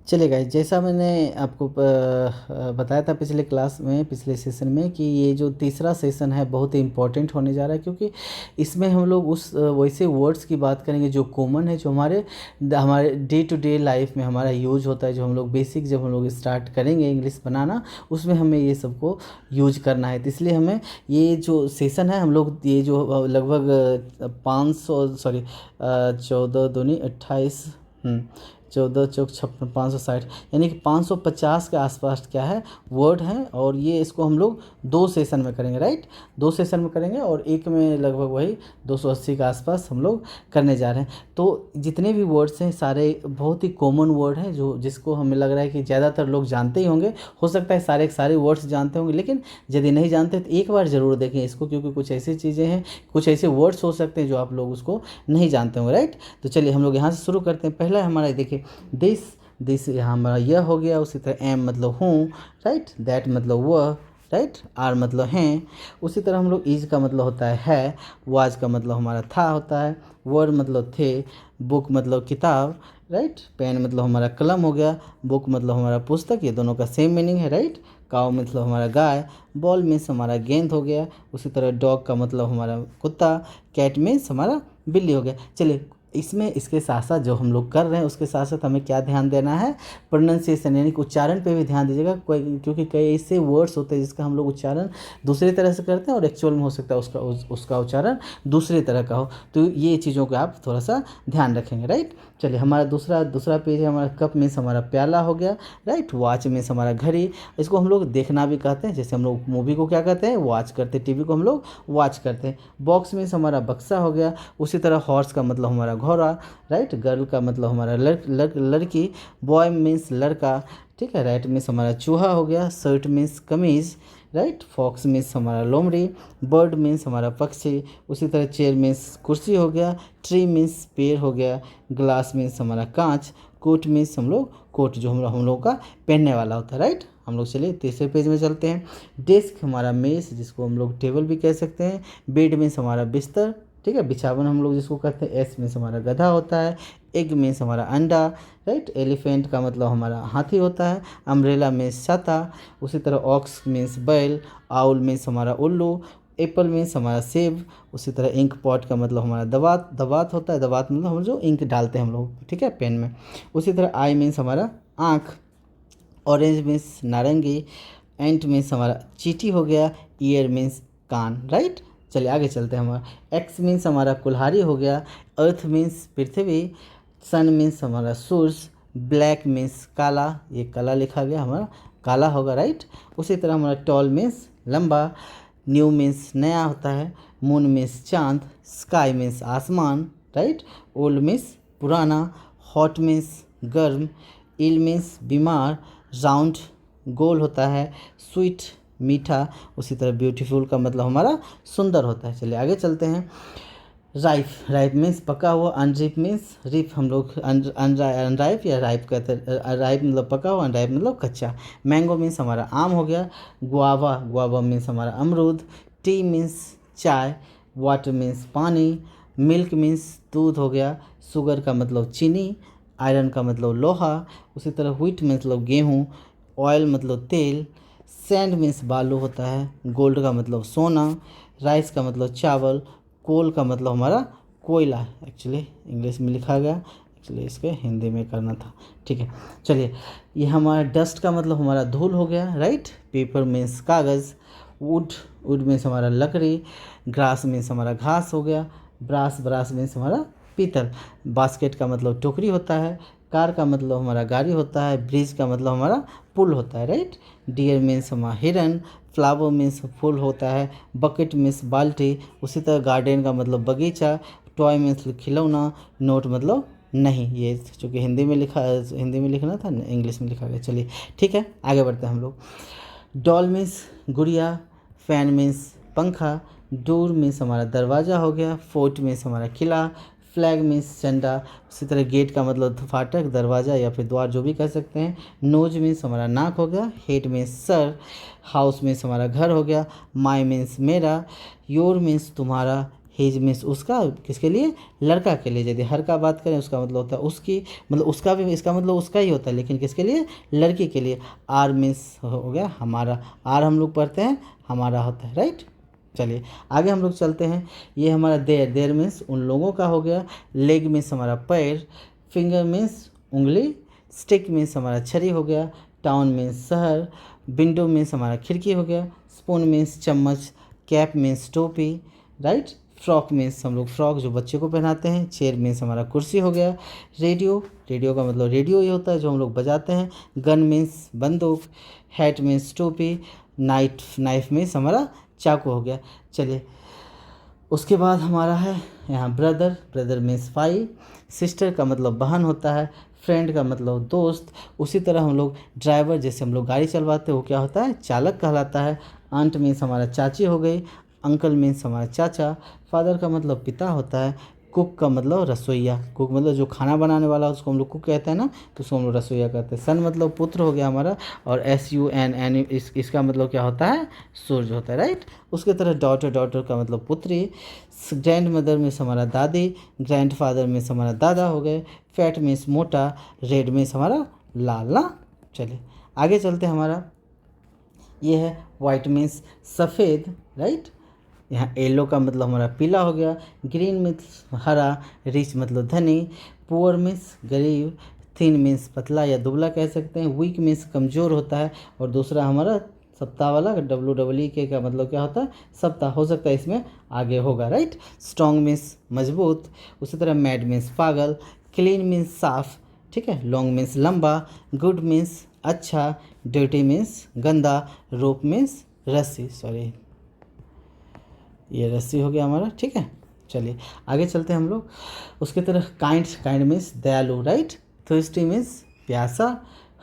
चलिए गाइस, जैसा मैंने आपको बताया था पिछले क्लास में, पिछले सेशन में, कि ये जो तीसरा सेशन है बहुत ही इम्पोर्टेंट होने जा रहा है, क्योंकि इसमें हम लोग उस वैसे वर्ड्स की बात करेंगे जो कॉमन है, जो हमारे हमारे डे टू डे लाइफ में हमारा यूज होता है, जो हम लोग बेसिक जब हम लोग स्टार्ट करेंगे इंग्लिश बनाना, उसमें हमें ये सबको यूज करना है। तो इसलिए हमें ये जो सेशन है, हम लोग ये जो लगभग 500 सॉरी 14 दूनी 28, 14 चौक 56 560, यानी कि 550 के आसपास क्या है वर्ड हैं, और ये इसको हम लोग 2 सेशन में करेंगे, राइट। 2 सेशन में करेंगे और एक में लगभग वही 280 के आसपास हम लोग करने जा रहे हैं। तो जितने भी वर्ड्स हैं सारे बहुत ही कॉमन वर्ड हैं, जो जिसको हमें लग रहा है कि ज़्यादातर लोग जानते ही होंगे। हो सकता है सारे के सारे वर्ड्स जानते होंगे, लेकिन यदि नहीं जानते तो एक बार ज़रूर देखें इसको, क्योंकि कुछ ऐसी चीज़ें हैं, कुछ ऐसे वर्ड्स हो सकते हैं जो आप लोग उसको नहीं जानते होंगे, राइट। तो चलिए हम लोग यहाँ से शुरू करते हैं। पहला हमारा देखिए दिस, दिस यहाँ हमारा यह हो गया। उसी तरह एम मतलब हूँ, राइट। दैट मतलब वह, राइट। आर मतलब हैं। उसी तरह हम लोग इज का मतलब होता है। वाज का मतलब हमारा था होता है। वर मतलब थे। बुक मतलब किताब, राइट। पेन मतलब हमारा कलम हो गया। बुक मतलब हमारा पुस्तक, ये दोनों का सेम मीनिंग है, राइट। काव मतलब हमारा गाय। बॉल मीन्स हमारा गेंद हो गया। उसी तरह डॉग का मतलब हमारा कुत्ता। कैट मीन्स हमारा बिल्ली हो गया। चलिए इसमें इसके साथ साथ जो हम लोग कर रहे हैं उसके साथ साथ हमें क्या ध्यान देना है, प्रोनाउंसिएशन यानी कि उच्चारण पे भी ध्यान दीजिएगा। कोई क्योंकि कई ऐसे वर्ड्स होते हैं जिसका हम लोग उच्चारण दूसरी तरह से करते हैं और एक्चुअल में हो सकता है उसका उच्चारण दूसरी तरह का हो। तो ये चीज़ों का आप थोड़ा सा ध्यान रखेंगे, राइट। चलिए हमारा दूसरा पेज है हमारा। कप मीन्स हमारा प्याला हो गया, राइट। वॉच मीन्स हमारा घड़ी, इसको हम लोग देखना भी कहते हैं। जैसे हम लोग मूवी को क्या कहते हैं, वॉच करते हैं, टीवी को हम लोग वॉच करते हैं। बॉक्स मीन्स हमारा बक्सा हो गया। उसी तरह हॉर्स का मतलब हमारा घोड़ा, राइट। गर्ल का मतलब हमारा लड़की। बॉय मीन्स लड़का, ठीक है। राइट मीन्स हमारा चूहा हो गया। शर्ट मीन्स कमीज, राइट। फॉक्स मीन्स हमारा लोमड़ी। बर्ड मीन्स हमारा पक्षी। उसी तरह चेयर मीन्स कुर्सी हो गया। ट्री मीन्स पेड़ हो गया। ग्लास मीन्स हमारा कांच। कोट मीन्स हम लोग कोट जो हम लोग का पहनने वाला होता है, राइट। हम लोग चलिए तीसरे पेज में चलते हैं। डेस्क हमारा मेज, जिसको हम लोग टेबल भी कह सकते हैं। बेड मीन्स हमारा बिस्तर, ठीक है। बिछावन हम लोग जिसको कहते हैं। एस मीन्स हमारा गधा होता है। एग मीन्स हमारा अंडा, राइट। एलिफेंट का मतलब हमारा हाथी होता है। अम्ब्रेला मीन्स छाता। उसी तरह ऑक्स मीन्स बैल। आउल मीन्स हमारा उल्लू। एप्पल मीन्स हमारा सेब। उसी तरह इंक पॉट का मतलब हमारा दवात दवात होता है। दवात मतलब हम जो इंक डालते हैं हम लोग, ठीक है, पेन में। उसी तरह आई मीन्स हमारा आँख। ऑरेंज मीन्स नारंगी। एंट मीन्स हमारा चींटी हो गया। ईयर मीन्स कान, राइट। चलिए आगे चलते हैं। हमारा एक्स मीन्स हमारा कुल्हाड़ी हो गया। अर्थ मीन्स पृथ्वी। सन मीन्स हमारा सूरज। ब्लैक मीन्स काला, ये काला लिखा गया हमारा काला होगा, राइट। उसी तरह हमारा टॉल मीन्स लंबा। न्यू मीन्स नया होता है। मून मीन्स चांद। स्काई मीन्स आसमान, राइट। ओल्ड मीन्स पुराना। हॉट मीन्स गर्म। इल मीन्स बीमार। राउंड गोल होता है। स्वीट मीठा। उसी तरह ब्यूटीफुल का मतलब हमारा सुंदर होता है। चलिए आगे चलते हैं। राइप, राइप मीन्स पका हुआ। अनरिप मीन्स रिप हम लोग अनराइप या राइप कहते हैं। राइप मतलब पका हुआ, अनराइप मतलब कच्चा। मैंगो मीन्स हमारा आम हो गया। गुआवा, गुआवा मीन्स हमारा अमरूद। टी मीन्स चाय। वाटर मीन्स पानी। मिल्क मीन्स दूध हो गया। शुगर का मतलब चीनी। आयरन का मतलब लोहा। उसी तरह व्हीट मतलब गेहूँ। ऑयल मतलब तेल। सैंड मीन्स बालू होता है। गोल्ड का मतलब सोना। राइस का मतलब चावल। कोल का मतलब हमारा कोयला, एक्चुअली इंग्लिश में लिखा गया, एक्चुअली इसके हिंदी में करना था, ठीक है। चलिए ये हमारा डस्ट का मतलब हमारा धूल हो गया, राइट। पेपर मीन्स कागज़। वुड, वुड मीन्स हमारा लकड़ी। ग्रास मीन्स हमारा घास हो गया। ब्रास, ब्रास मीन्स हमारा पीतल। बास्केट का मतलब टोकरी होता है। कार का मतलब हमारा गाड़ी होता है। ब्रिज का मतलब हमारा पुल होता है, राइट। डियर मीन्स हमारा हिरन। फ्लावर मीन्स फूल होता है। बकेट मीन्स बाल्टी। उसी तरह गार्डन का मतलब बगीचा। टॉय मीन्स खिलौना। नोट मतलब नहीं, ये चूँकि हिंदी में लिखना था, इंग्लिश में लिखा गया। चलिए ठीक है, आगे बढ़ते हैं हम लोग। डॉल मीन्स गुड़िया। फैन मीन्स पंखा। डोर मीन्स हमारा दरवाज़ा हो गया। फोर्ट मीन्स हमारा किला। फ्लैग मीन्स झंडा। उसी तरह गेट का मतलब फाटक, दरवाज़ा या फिर द्वार जो भी कह सकते हैं। नोज मीन्स हमारा नाक हो गया। Head means sir. House means हमारा घर हो गया। माई मीन्स मेरा। योर मीन्स तुम्हारा। हिज मीन्स उसका, किसके लिए, लड़का के लिए। यदि हर का बात करें उसका मतलब होता है उसकी, मतलब उसका भी इसका मतलब उसका ही होता है, लेकिन किसके लिए, लड़की के लिए। आर मीन्स हो गया हमारा, आर हम लोग पढ़ते हैं हमारा होता है, राइट। चलिए आगे हम लोग चलते हैं। ये हमारा देर, देर मीन्स उन लोगों का हो गया। लेग मीन्स हमारा पैर। फिंगर मीन्स उंगली। स्टिक मीन्स हमारा छरी हो गया। टाउन मीन्स शहर। विंडो मीन्स हमारा खिड़की हो गया। स्पून मीन्स चम्मच। कैप मीन्स टोपी, राइट। फ्रॉक मीन्स हम लोग फ्रॉक जो बच्चे को पहनाते हैं। चेयर मीन्स हमारा कुर्सी हो गया। रेडियो, रेडियो का मतलब रेडियो ही होता है जो हम लोग बजाते हैं। गन मीन्स बंदूक। हैट मीन्स टोपी। नाइफ मीन्स हमारा चाकू हो गया। चलिए उसके बाद हमारा है यहाँ ब्रदर, ब्रदर मीन्स भाई। सिस्टर का मतलब बहन होता है। फ्रेंड का मतलब दोस्त। उसी तरह हम लोग ड्राइवर, जैसे हम लोग गाड़ी चलवाते हैं वो क्या होता है, चालक कहलाता है। आंट मीन्स हमारा चाची हो गई। अंकल मीन्स हमारा चाचा। फादर का मतलब पिता होता है। कुक का मतलब रसोइया, कुक मतलब जो खाना बनाने वाला उसको हम लोग कुक कहते हैं ना, तो उसको हम लोग रसोइया कहते हैं। सन मतलब पुत्र हो गया हमारा, और SUN इसका मतलब क्या होता है, सूर्य होता है, राइट। उसके तरह डॉटर, डॉटर का मतलब पुत्री। ग्रैंड मदर मीन्स हमारा दादी। ग्रैंड फादर मीन्स हमारा दादा हो गए। फैट मीन्स मोटा। रेड मीन्स हमारा लाल ना। चलिए आगे चलते हैं। हमारा ये है वाइट मीन्स सफ़ेद, राइट। यहाँ येलो का मतलब हमारा पीला हो गया। ग्रीन मीन्स हरा। रिच मतलब धनी। पुअर मीन्स गरीब। थिन मीन्स पतला या दुबला कह सकते हैं। वीक मीन्स कमज़ोर होता है। और दूसरा हमारा सप्ताह वाला WEEK का मतलब क्या होता है, सप्ताह, हो सकता है इसमें आगे होगा, राइट। स्ट्रॉन्ग मीन्स मजबूत। उसी तरह मैड मीन्स पागल। क्लीन मीन्स साफ, ठीक है। लॉन्ग मीन्स लंबा। गुड मीन्स अच्छा। डर्टी मीन्स गंदा। रोप मीन्स रस्सी, सॉरी ये रस्सी हो गया हमारा, ठीक है। चलिए आगे चलते हैं हम लोग उसके तरफ। काइंड, काइंड मीन्स दयालु, राइट। थर्स्टी मीन्स प्यासा।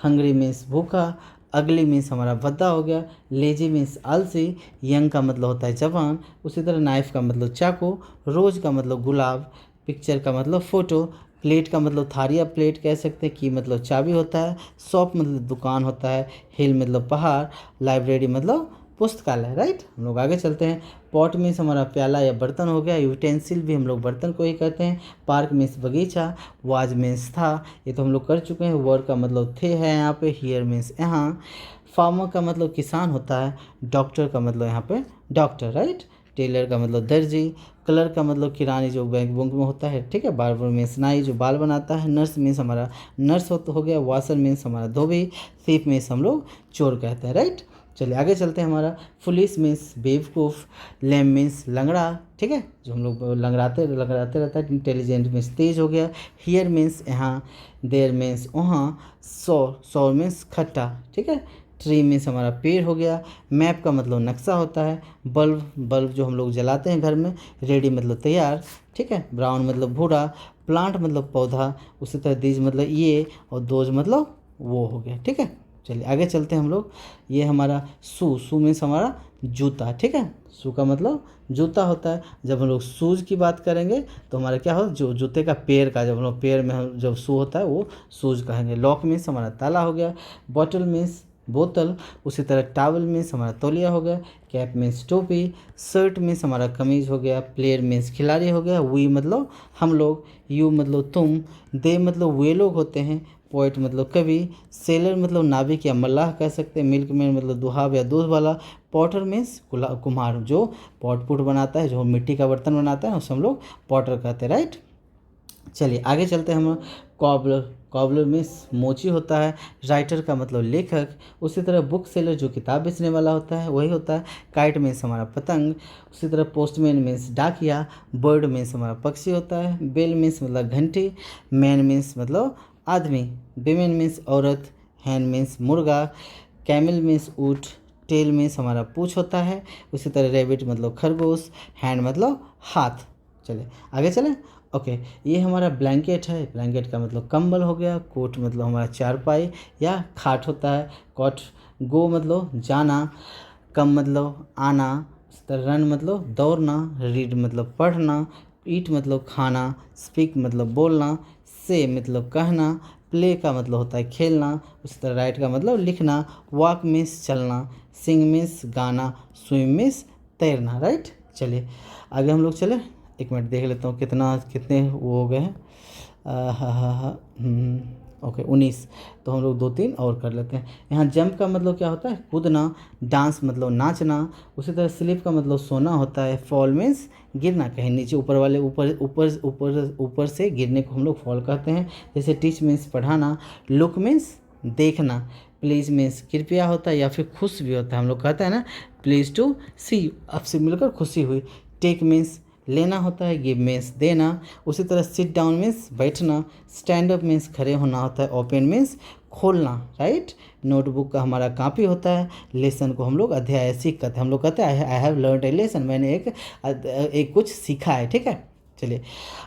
हंग्री मीन्स भूखा। अगली मीन्स हमारा भद्दा हो गया। लेजी मीन्स आलसी। यंग का मतलब होता है जवान। उसी तरह नाइफ का मतलब चाकू। रोज का मतलब गुलाब। पिक्चर का मतलब फ़ोटो। प्लेट का मतलब थारी या प्लेट कह सकते हैं। की मतलब चाबी होता है। शॉप मतलब दुकान होता है। हिल मतलब पहाड़। लाइब्रेरी मतलब पुस्तकालय, राइट। हम लोग आगे चलते हैं। पॉट मीन्स हमारा प्याला या बर्तन हो गया। यूटेंसिल भी हम लोग बर्तन को ही कहते हैं। पार्क मीन्स बगीचा। वाज मीन्स था, ये तो हम लोग कर चुके हैं। वर्ड का मतलब थे है यहाँ पे। हियर मीन्स यहाँ। फार्मर का मतलब किसान होता है। डॉक्टर का मतलब यहाँ पे डॉक्टर, राइट। टेलर का मतलब दर्जी। कलर का मतलब किरानी जो बैंक बुक में होता है, ठीक है। बार्बर मीन्स नाई जो बाल बनाता है। नर्स मीन्स हमारा नर्स हो गया। वाशर मीन्स हमारा धोबी। थीफ मीन्स हम लोग चोर कहते हैं, राइट। चलिए आगे चलते हैं। हमारा फुलिस मीन्स बेवकूफ़। लेम मीन्स लंगड़ा, ठीक है, जो हम लोग लंगड़ाते रहता है। इंटेलिजेंट मीन्स तेज हो गया। हियर मीन्स यहाँ। देयर मीन्स वहाँ। सौर मीन्स खट्टा, ठीक है। ट्री मीन्स हमारा पेड़ हो गया। मैप का मतलब नक्शा होता है। बल्ब, बल्ब जो हम लोग जलाते हैं घर में। रेडी मतलब तैयार, ठीक है। ब्राउन मतलब भूरा। प्लांट मतलब पौधा। उसी तरह दीज मतलब ये, और दोज मतलब वो हो गया, ठीक है। चलिए आगे चलते हैं हम लोग। ये हमारा शू मीन्स हमारा जूता, ठीक है। शू का मतलब जूता होता है। जब हम लोग शूज़ की बात करेंगे तो हमारा क्या हो, जो जूते का पैर का, जब हम लोग पैर में हम जब शू होता है वो शूज़ कहेंगे। लॉक मीन्स हमारा ताला हो गया। बॉटल मीन्स बोतल। उसी तरह टावल मीन्स हमारा तौलिया हो गया। कैप मीन्स टोपी। शर्ट मीन्स हमारा कमीज़ हो गया। प्लेयर मीन्स खिलाड़ी हो गया। वी मतलब हम लोग। यू मतलब तुम। दे मतलब वे लोग होते हैं। पोइट मतलब कवि। सेलर मतलब नाविक या मल्लाह कह सकते हैं। मिल्कमैन मतलब दुहाब या दूध वाला। पॉटर मीन्स कुम्हार, जो पॉट पुट बनाता है, जो मिट्टी का बर्तन बनाता है उसे हम लोग पॉटर कहते हैं, राइट। चलिए आगे चलते हैं हम। कॉबलर, कॉबलर मीन्स मोची होता है। राइटर का मतलब लेखक। उसी तरह बुक सेलर जो किताब बेचने वाला होता है वही होता है। काइट मीन्स हमारा पतंग। उसी तरह पोस्टमैन मीन्स डाकिया। बर्ड मीन्स हमारा पक्षी होता है। बेल मीन्स मतलब घंटी। मैन मीन्स मतलब आदमी। विमेन मीन्स औरत। हैन मीन्स मुर्गा। कैमल मीन्स ऊँट। टेल मीन्स हमारा पूँछ होता है। उसी तरह रेबिट मतलब खरगोश। हैंड मतलब हाथ। चलिए आगे चलें। ओके, ये हमारा ब्लैंकेट है। ब्लैंकेट का मतलब कंबल हो गया। कोट मतलब हमारा चारपाई या खाट होता है। कॉट। गो मतलब जाना। कम मतलब आना। इस तरह रन मतलब दौड़ना। रीड मतलब पढ़ना। ईट मतलब खाना। स्पीक मतलब बोलना। से मतलब कहना। प्ले का मतलब होता है खेलना। उसी तरह राइट का मतलब लिखना। वॉक मीन्स चलना। सिंग मीन्स गाना। स्विम मीन्स तैरना, राइट। चलिए आगे हम लोग चले। एक मिनट देख लेता हूँ कितने वो हो गए हैं। ओके 19। तो हम लोग 2-3 और कर लेते हैं। यहाँ जंप का मतलब क्या होता है, कूदना। डांस मतलब नाचना। उसी तरह स्लीप का मतलब सोना होता है। फॉल मीन्स गिरना, कहीं नीचे ऊपर वाले ऊपर ऊपर ऊपर ऊपर से गिरने को हम लोग फॉल कहते हैं। जैसे टीच मीन्स पढ़ाना। लुक मीन्स देखना। प्लीज़ मीन्स कृपया होता है या फिर खुश भी होता है, हम लोग कहते हैं ना प्लीज़ टू सी, आपसे मिलकर खुशी हुई। टेक मीन्स लेना होता है। गिव मीन्स देना। उसी तरह सिट डाउन मीन्स बैठना। स्टैंड अप मीन्स खड़े होना होता है। ओपन मीन्स खोलना, राइट। नोटबुक का हमारा कॉपी होता है। लेसन को हम लोग अध्याय सीख कहते हैं, हम लोग कहते हैं I have learned A lesson, मैंने एक कुछ सीखा है, ठीक है। चलिए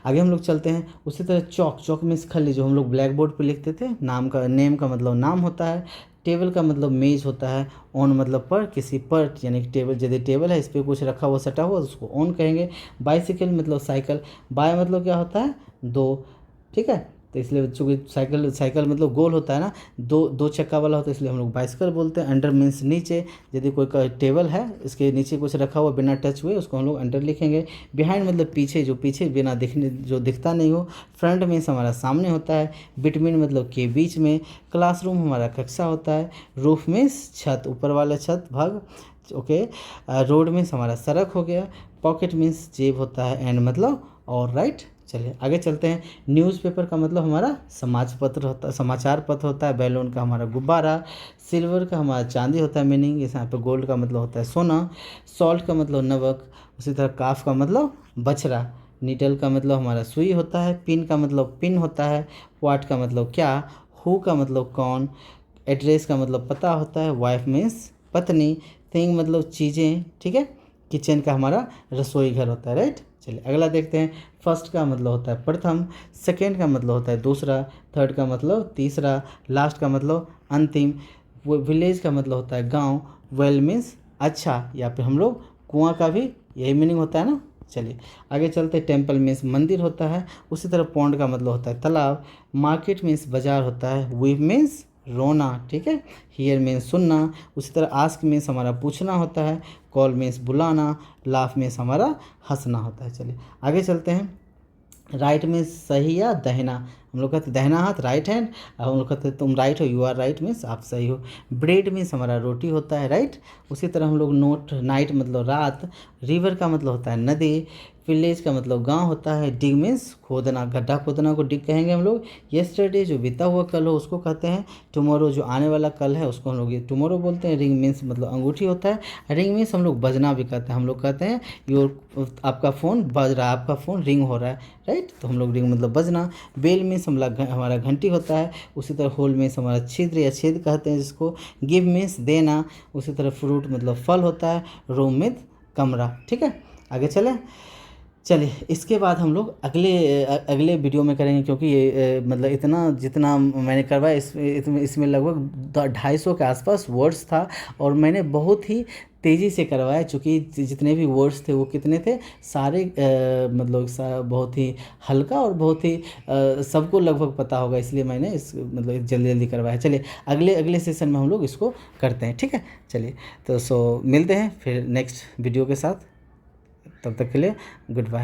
आगे हम लोग चलते हैं। उसी तरह चौक मीन्स खली, जो हम लोग ब्लैक बोर्ड पर लिखते थे। नेम का मतलब नाम होता है। टेबल का मतलब मेज होता है। ऑन मतलब पर, किसी पर, यानी कि टेबल, यदि टेबल है इस पर कुछ रखा हुआ सटा हुआ उसको ऑन कहेंगे। बाइसिकल मतलब साइकिल। बाय मतलब क्या होता है, 2, ठीक है। तो इसलिए चूँकि साइकिल मतलब गोल होता है ना, दो चक्का वाला होता है, इसलिए हम लोग बाइसिकल बोलते हैं। अंडर मीन्स नीचे, यदि कोई का टेबल है इसके नीचे कुछ रखा हुआ बिना टच हुए उसको हम लोग अंडर लिखेंगे। बिहाइंड मतलब पीछे, जो पीछे बिना दिखने, जो दिखता नहीं हो। फ्रंट मीन्स हमारा सामने होता है। बिटवीन मतलब के बीच में। क्लासरूम हमारा कक्षा होता है। रूफ मीन्स छत, ऊपर वाला छत भाग, ओके। रोड मीन्स हमारा सड़क हो गया। पॉकेट मीन्स जेब होता है। एंड मतलब और, राइट। चलिए आगे चलते हैं। न्यूज़पेपर का मतलब हमारा समाचार पत्र होता है। बैलून का हमारा गुब्बारा। सिल्वर का हमारा चांदी होता है मीनिंग, इस यहाँ पे गोल्ड का मतलब होता है सोना। सॉल्ट का मतलब नमक। उसी तरह काफ का मतलब बछड़ा। नीडल का मतलब हमारा सुई होता है। पिन का मतलब पिन होता है। व्हाट का मतलब क्या। हु का मतलब कौन। एड्रेस का मतलब पता होता है। वाइफ मीन्स पत्नी। थिंग मतलब चीज़ें, ठीक है। किचन का हमारा रसोई घर होता है, राइट। चलिए अगला देखते हैं। फर्स्ट का मतलब होता है प्रथम। सेकेंड का मतलब होता है दूसरा। थर्ड का मतलब तीसरा। लास्ट का मतलब अंतिम। वो विलेज का मतलब होता है गांव। वेल मीन्स अच्छा, या फिर हम लोग कुआं का भी यही मीनिंग होता है ना। चलिए आगे चलते। टेम्पल मीन्स मंदिर होता है। उसी तरह पॉन्ड का मतलब होता है तालाब। मार्केट मीन्स बाजार होता है। वीव मीन्स रोना, ठीक है। हियर मीन्स सुनना। उसी तरह आस्क मीन्स हमारा पूछना होता है। कॉल मीन्स बुलाना। लाफ मीन्स हमारा हंसना होता है। चलिए आगे चलते हैं। राइट मीन्स सही या दहिना, हम लोग कहते हैं दहिना हाथ, राइट हैंड। और हम लोग कहते हैं तुम राइट हो, यू आर राइट मीन्स आप सही हो। ब्रेड मीन्स हमारा रोटी होता है, राइट। उसी तरह हम लोग नोट, नाइट मतलब रात। रिवर का मतलब होता है नदी। विलेज का मतलब गांव होता है। डिग मीन्स खोदना, गड्ढा खोदना को डिग कहेंगे हम लोग। येस्टरडे जो बीता हुआ कल हो उसको कहते हैं। टुमारो जो आने वाला कल है उसको हम लोग ये टुमारो बोलते हैं। रिंग मीन्स मतलब अंगूठी होता है। रिंग मीन्स हम लोग बजना भी कहते हैं, हम लोग कहते हैं योर, आपका फ़ोन बज रहा है, आपका फ़ोन रिंग हो रहा है, राइट। तो हम लोग रिंग मतलब बजना। बेल मीन्स हमारा घंटी होता है। उसी तरह होल मीन्स हमारा छिद्र या छेद कहते हैं जिसको। गिव मीन्स देना। उसी तरह फ्रूट मतलब फल होता है। रूम मीन्स कमरा, ठीक है। आगे चलें। चलिए इसके बाद हम लोग अगले वीडियो में करेंगे, क्योंकि ये मतलब इतना जितना मैंने करवाया इसमें लगभग 250 के आसपास वर्ड्स था, और मैंने बहुत ही तेज़ी से करवाया, चूँकि जितने भी वर्ड्स थे वो कितने थे सारे, मतलब बहुत ही हल्का और बहुत ही सबको लगभग पता होगा, इसलिए मैंने इस मतलब जल्दी जल्दी करवाया। चलिए अगले सेशन में हम लोग इसको करते हैं, ठीक है। चलिए तो मिलते हैं फिर नेक्स्ट वीडियो के साथ, तब तक के लिए गुड बाय।